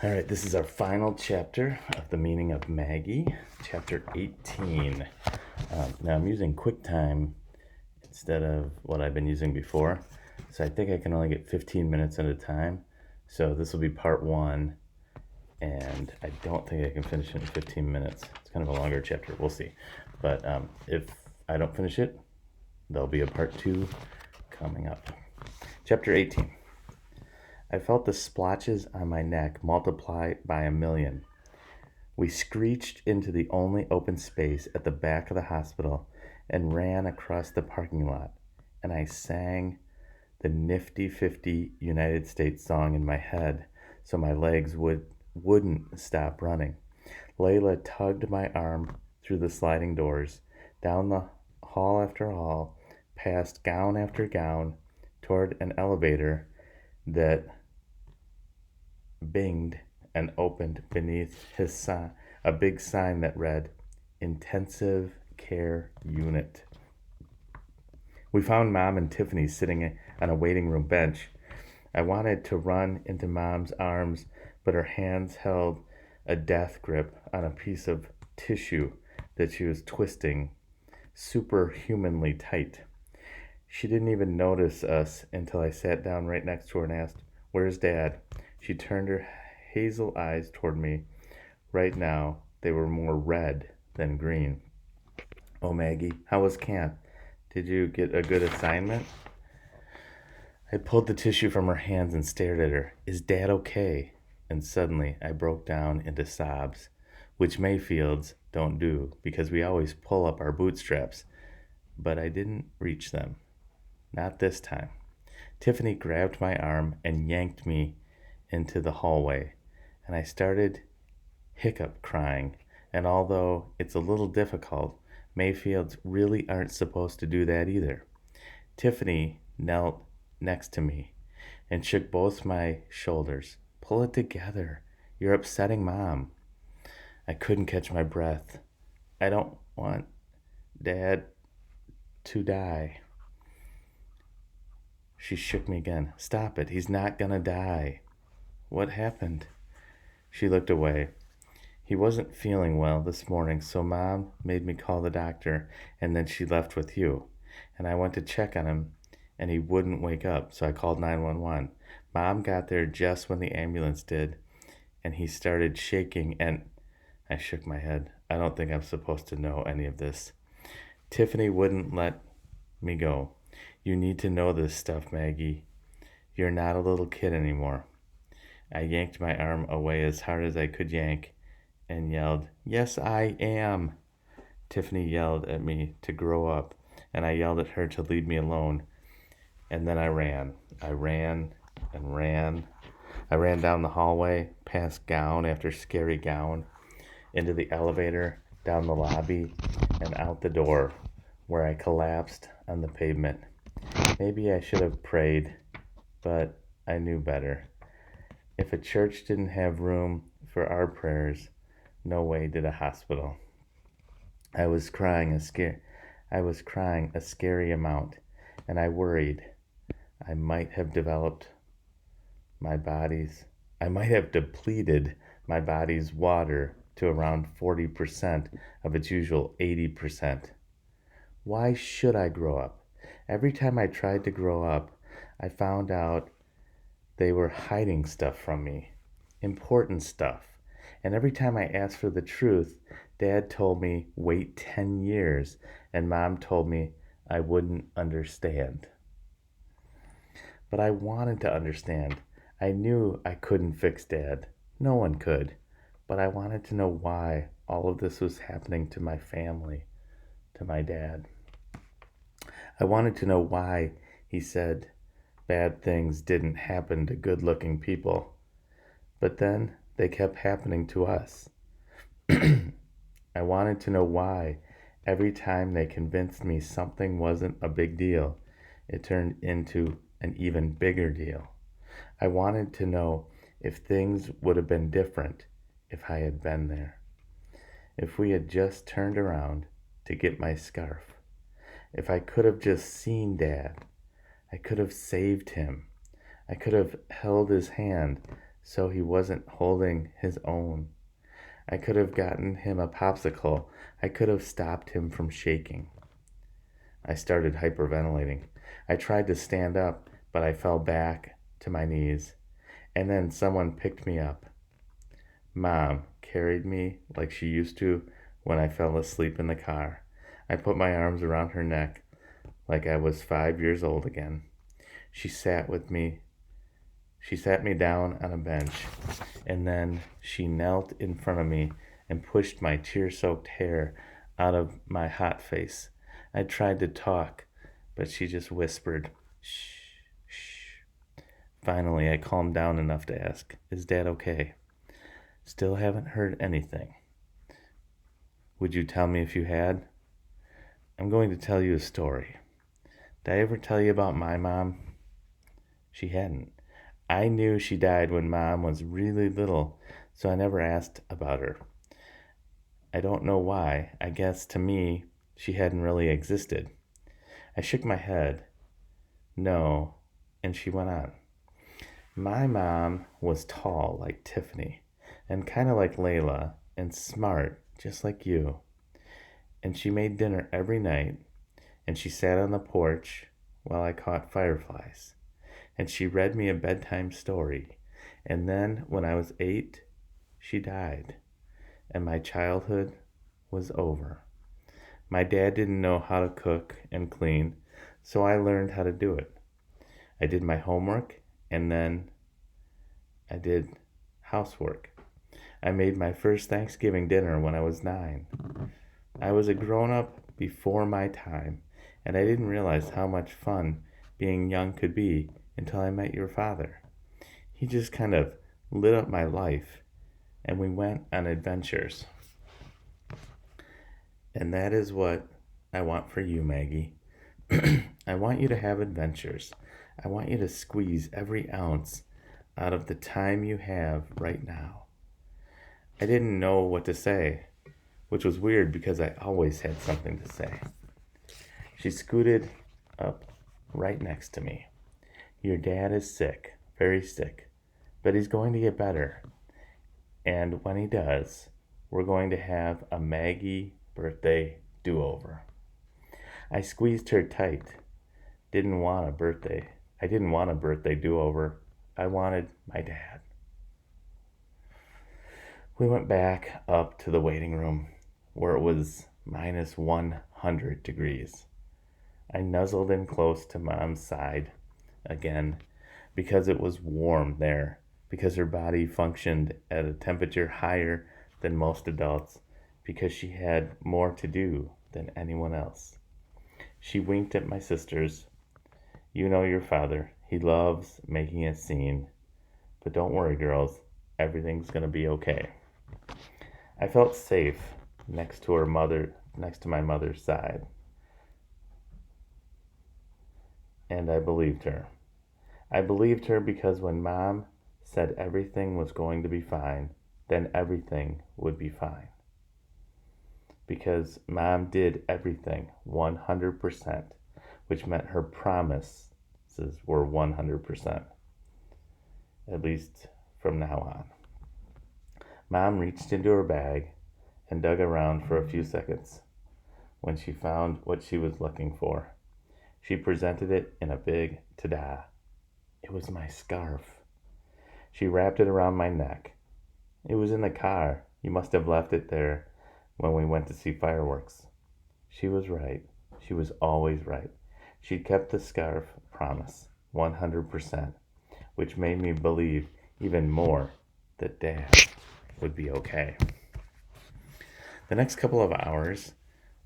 All right, this is our final chapter of the Meaning of Maggie, chapter 18. Now I'm using QuickTime instead of what I've been using before, so I think I can only get 15 minutes at a time. So this will be part one, and I don't think I can finish it in 15 minutes. It's kind of a longer chapter, we'll see. But if I don't finish it, there'll be a part two coming up. Chapter 18. I felt the splotches on my neck multiply by a million. We screeched into the only open space at the back of the hospital and ran across the parking lot, and I sang the Nifty 50 United States song in my head so my legs wouldn't stop running. Layla tugged my arm through the sliding doors, down the hall after hall, past gown after gown, toward an elevator that binged and opened beneath his sign, a big sign that read, Intensive Care Unit. We found Mom and Tiffany sitting on a waiting room bench. I wanted to run into Mom's arms, but her hands held a death grip on a piece of tissue that she was twisting superhumanly tight. She didn't even notice us until I sat down right next to her and asked, Where's Dad? She turned her hazel eyes toward me. Right now, they were more red than green. Oh, Maggie, how was camp? Did you get a good assignment? I pulled the tissue from her hands and stared at her. Is Dad okay? And suddenly, I broke down into sobs, which Mayfields don't do because we always pull up our bootstraps. But I didn't reach them. Not this time. Tiffany grabbed my arm and yanked me into the hallway, and I started hiccup crying. And although it's a little difficult, Mayfields really aren't supposed to do that either. Tiffany knelt next to me and shook both my shoulders. Pull it together. You're upsetting Mom. I couldn't catch my breath. I don't want Dad to die. She shook me again. Stop it. He's not gonna die. What happened? She looked away. He wasn't feeling well this morning, so Mom made me call the doctor, and then she left with you. And I went to check on him, and he wouldn't wake up, so I called 911. Mom got there just when the ambulance did, and he started shaking, and I shook my head. I don't think I'm supposed to know any of this. Tiffany wouldn't let me go. You need to know this stuff, Maggie. You're not a little kid anymore. I yanked my arm away as hard as I could yank and yelled, Yes, I am. Tiffany yelled at me to grow up, and I yelled at her to leave me alone. And then I ran. I ran and ran. I ran down the hallway, past gown after scary gown, into the elevator, down the lobby, and out the door, where I collapsed on the pavement. Maybe I should have prayed, but I knew better. If a church didn't have room for our prayers, no way did a hospital. I was crying a scary amount, and I worried I might have depleted my body's water to around 40% of its usual 80%. Why should I grow up? Every time I tried to grow up, I found out they were hiding stuff from me, important stuff. And every time I asked for the truth, Dad told me, wait 10 years, and Mom told me I wouldn't understand. But I wanted to understand. I knew I couldn't fix Dad. No one could. But I wanted to know why all of this was happening to my family, to my dad. I wanted to know why he said bad things didn't happen to good-looking people. But then they kept happening to us. I wanted to know why every time they convinced me something wasn't a big deal, it turned into an even bigger deal. I wanted to know if things would have been different if I had been there. If we had just turned around to get my scarf. If I could have just seen Dad. I could have saved him. I could have held his hand so he wasn't holding his own. I could have gotten him a popsicle. I could have stopped him from shaking. I started hyperventilating. I tried to stand up, but I fell back to my knees. And then someone picked me up. Mom carried me like she used to when I fell asleep in the car. I put my arms around her neck like I was 5 years old again. She sat with me. She sat me down on a bench, and then she knelt in front of me and pushed my tear-soaked hair out of my hot face. I tried to talk, but she just whispered, "Shh, shh." Finally, I calmed down enough to ask, "Is Dad okay?" "Still haven't heard anything." "Would you tell me if you had?" "I'm going to tell you a story. Did I ever tell you about my mom?" She hadn't. I knew she died when Mom was really little, so I never asked about her. I don't know why. I guess to me, she hadn't really existed. I shook my head. No, and she went on. My mom was tall like Tiffany, and kind of like Layla, and smart just like you. And she made dinner every night, and she sat on the porch while I caught fireflies. And she read me a bedtime story. And then, when I was 8, she died, and my childhood was over. My dad didn't know how to cook and clean, so I learned how to do it. I did my homework, and then I did housework. I made my first Thanksgiving dinner when I was 9. I was a grown-up before my time, and I didn't realize how much fun being young could be until I met your father. He just kind of lit up my life, and we went on adventures. And that is what I want for you, Maggie. I want you to have adventures. I want you to squeeze every ounce out of the time you have right now. I didn't know what to say, which was weird because I always had something to say. She scooted up right next to me. Your dad is sick, very sick, but he's going to get better. And when he does, we're going to have a Maggie birthday do-over. I squeezed her tight. I didn't want a birthday do-over. I wanted my dad. We went back up to the waiting room where it was minus 100 degrees. I nuzzled in close to Mom's side again because it was warm there, because her body functioned at a temperature higher than most adults, because she had more to do than anyone else. She winked at my sisters. You know your father. He loves making a scene. But don't worry, girls. Everything's going to be okay. I felt safe next to my mother's side. And I believed her. I believed her because when Mom said everything was going to be fine, then everything would be fine. Because Mom did everything 100%, which meant her promises were 100%, at least from now on. Mom reached into her bag and dug around for a few seconds. When she found what she was looking for, she presented it in a big ta-da. It was my scarf. She wrapped it around my neck. It was in the car. You must have left it there when we went to see fireworks. She was right. She was always right. She'd kept the scarf promise, 100%, which made me believe even more that Dad would be okay. The next couple of hours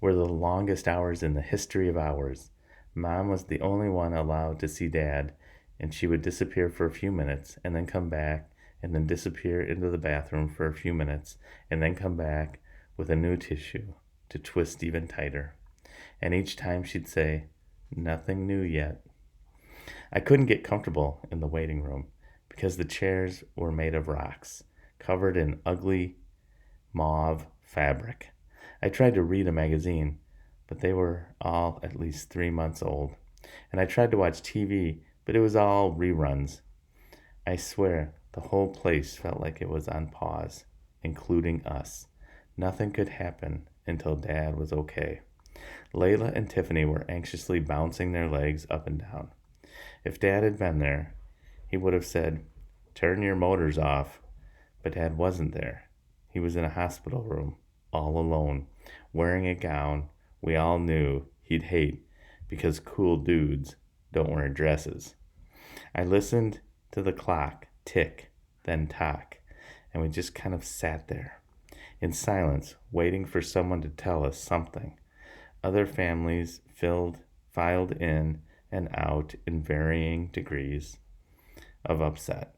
were the longest hours in the history of hours. Mom was the only one allowed to see Dad, and she would disappear for a few minutes and then come back and then disappear into the bathroom for a few minutes and then come back with a new tissue to twist even tighter. And each time she'd say, "Nothing new yet." I couldn't get comfortable in the waiting room because the chairs were made of rocks, covered in ugly mauve fabric. I tried to read a magazine, but they were all at least 3 months old. And I tried to watch TV, but it was all reruns. I swear, The whole place felt like it was on pause, including us. Nothing could happen until Dad was okay. Layla and Tiffany were anxiously bouncing their legs up and down. If Dad had been there, he would have said, "Turn your motors off." But Dad wasn't there. He was in a hospital room, all alone, wearing a gown we all knew he'd hate because cool dudes don't wear dresses. I listened to the clock tick, then talk, and we just kind of sat there in silence, waiting for someone to tell us something. Other families filed in and out in varying degrees of upset,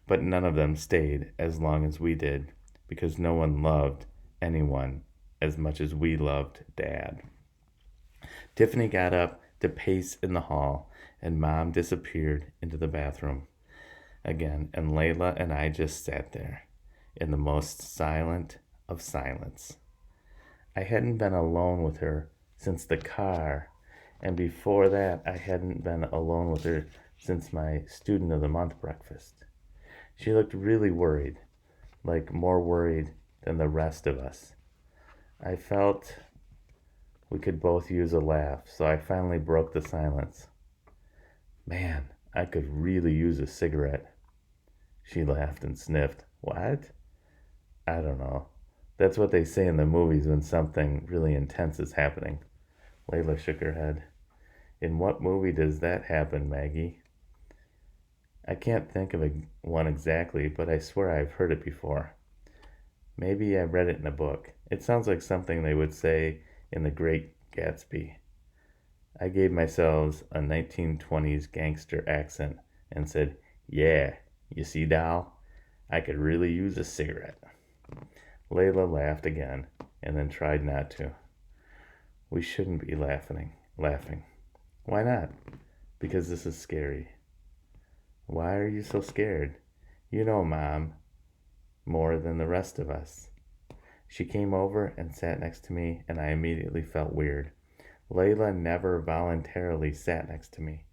but none of them stayed as long as we did because no one loved anyone as much as we loved Dad. Tiffany got up to pace in the hall, and Mom disappeared into the bathroom again, and Layla and I just sat there in the most silent of silence. I hadn't been alone with her since the car, and before that, I hadn't been alone with her since my Student of the Month breakfast. She looked really worried, like more worried than the rest of us. I felt we could both use a laugh, so I finally broke the silence. "Man, I could really use a cigarette." She laughed and sniffed. "What?" "I don't know. That's what they say in the movies when something really intense is happening." Layla shook her head. "In what movie does that happen, Maggie?" "I can't think of one exactly, but I swear I've heard it before. Maybe I read it in a book. It sounds like something they would say in The Great Gatsby." I gave myself a 1920s gangster accent and said, "Yeah, you see, doll, I could really use a cigarette." Layla laughed again and then tried not to. "We shouldn't be laughing. "Why not?" "Because this is scary." "Why are you so scared?" "You know, Mom, more than the rest of us." She came over and sat next to me, and I immediately felt weird. Layla never voluntarily sat next to me.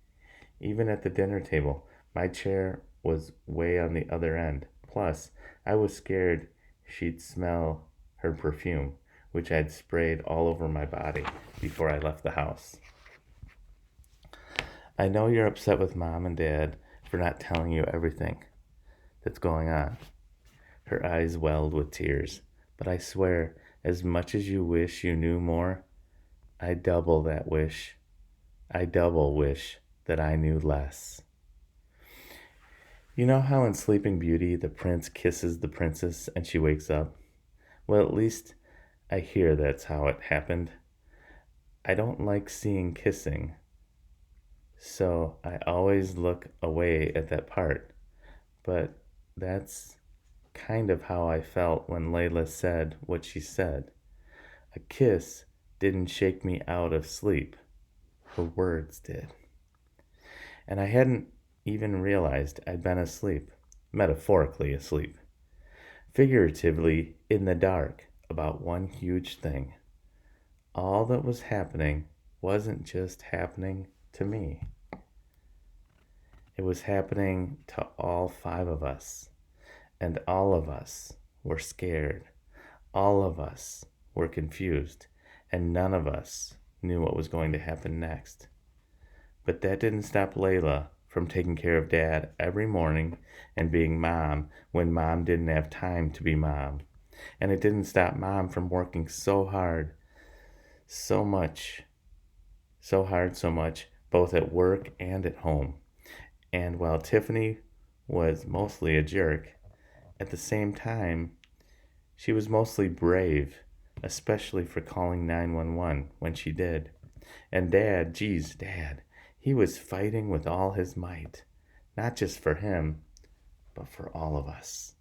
Even at the dinner table, my chair was way on the other end. Plus, I was scared she'd smell her perfume, which I'd sprayed all over my body before I left the house. "I know you're upset with Mom and Dad for not telling you everything that's going on." Her eyes welled with tears. "But I swear, as much as you wish you knew more, I double that wish. I double wish that I knew less." You know how in Sleeping Beauty the prince kisses the princess and she wakes up? Well, at least I hear that's how it happened. I don't like seeing kissing, so I always look away at that part. But that's kind of how I felt when Layla said what she said. A kiss didn't shake me out of sleep. Her words did. And I hadn't even realized I'd been asleep, metaphorically asleep, figuratively in the dark about one huge thing. All that was happening wasn't just happening to me. It was happening to all 5 of us. And all of us were scared. All of us were confused. And none of us knew what was going to happen next. But that didn't stop Layla from taking care of Dad every morning and being Mom when Mom didn't have time to be Mom. And it didn't stop Mom from working so hard, so much, both at work and at home. And while Tiffany was mostly a jerk, at the same time, she was mostly brave, especially for calling 911 when she did. And Dad, Dad, he was fighting with all his might, not just for him, but for all of us.